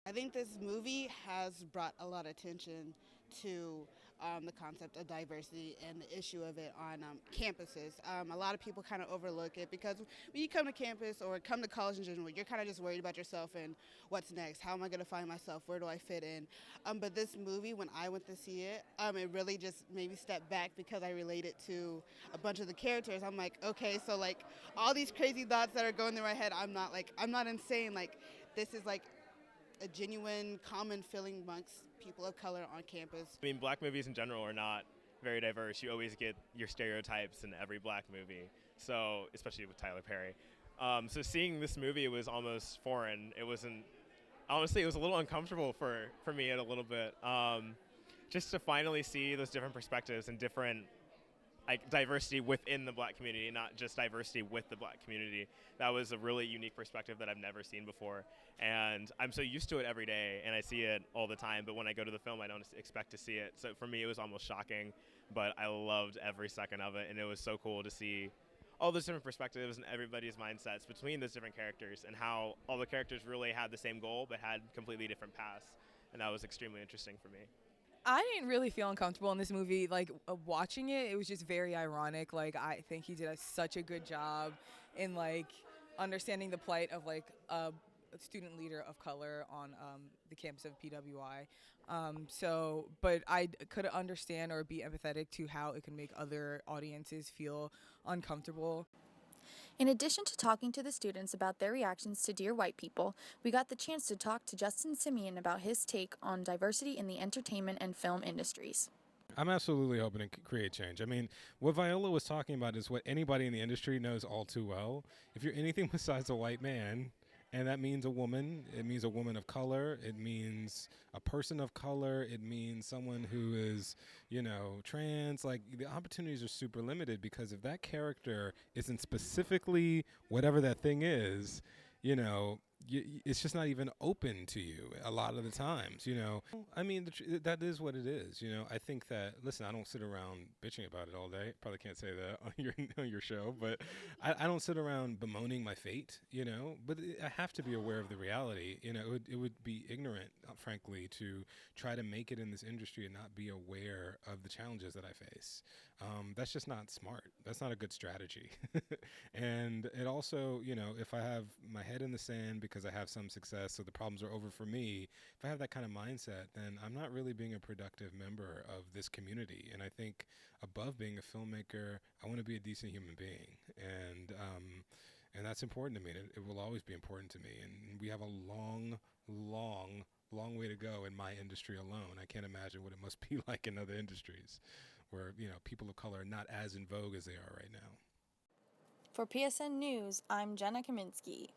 I think this movie has brought a lot of attention to the concept of diversity and the issue of it on campuses. A lot of people kind of overlook it because when you come to campus or come to college in general, you're kind of just worried about yourself and what's next. How am I going to find myself? Where do I fit in? But this movie, when I went to see it, it really just made me step back because I related to a bunch of the characters. I'm like, okay, so like all these crazy thoughts that are going through my head, I'm not insane. Like this is like a genuine common feeling amongst people of color on campus. I mean, black movies in general are not very diverse. You always get your stereotypes in every black movie. So, especially with Tyler Perry. So seeing this movie was almost foreign. It wasn't. Honestly, it was a little uncomfortable for me a little bit. Just to finally see those different perspectives and different like diversity within the black community, not just diversity with the black community. That was a really unique perspective that I've never seen before. And I'm so used to it every day and I see it all the time, but when I go to the film, I don't expect to see it. So for me, it was almost shocking, but I loved every second of it. And it was so cool to see all those different perspectives and everybody's mindsets between those different characters and how all the characters really had the same goal, but had completely different paths. And that was extremely interesting for me. I didn't really feel uncomfortable in this movie. Like watching it, it was just very ironic. Like I think he did such a good job in like understanding the plight of like a student leader of color on the campus of PWI. But I could understand or be empathetic to how it can make other audiences feel uncomfortable. In addition to talking to the students about their reactions to Dear White People, we got the chance to talk to Justin Simeon about his take on diversity in the entertainment and film industries. I'm absolutely hoping to create change. I mean, what Viola was talking about is what anybody in the industry knows all too well. If you're anything besides a white man, and that means a woman, it means a woman of color, it means a person of color, it means someone who is, trans. Like, the opportunities are super limited because if that character isn't specifically whatever that thing is, it's just not even open to you a lot of the times, I mean, that is what it is, I think that, listen, I don't sit around bitching about it all day. Probably can't say that on your show, but I don't sit around bemoaning my fate, but I have to be aware of the reality. It would be ignorant, frankly, to try to make it in this industry and not be aware of the challenges that I face. That's just not smart. That's not a good strategy. And it also, if I have my head in the sand because I have some success, so the problems are over for me, if I have that kind of mindset, then I'm not really being a productive member of this community. And I think above being a filmmaker, I want to be a decent human being. And that's important to me. It will always be important to me. And we have a long way to go in my industry alone. I can't imagine what it must be like in other industries where, people of color are not as in vogue as they are right now. For PSN News, I'm Jenna Cominsky.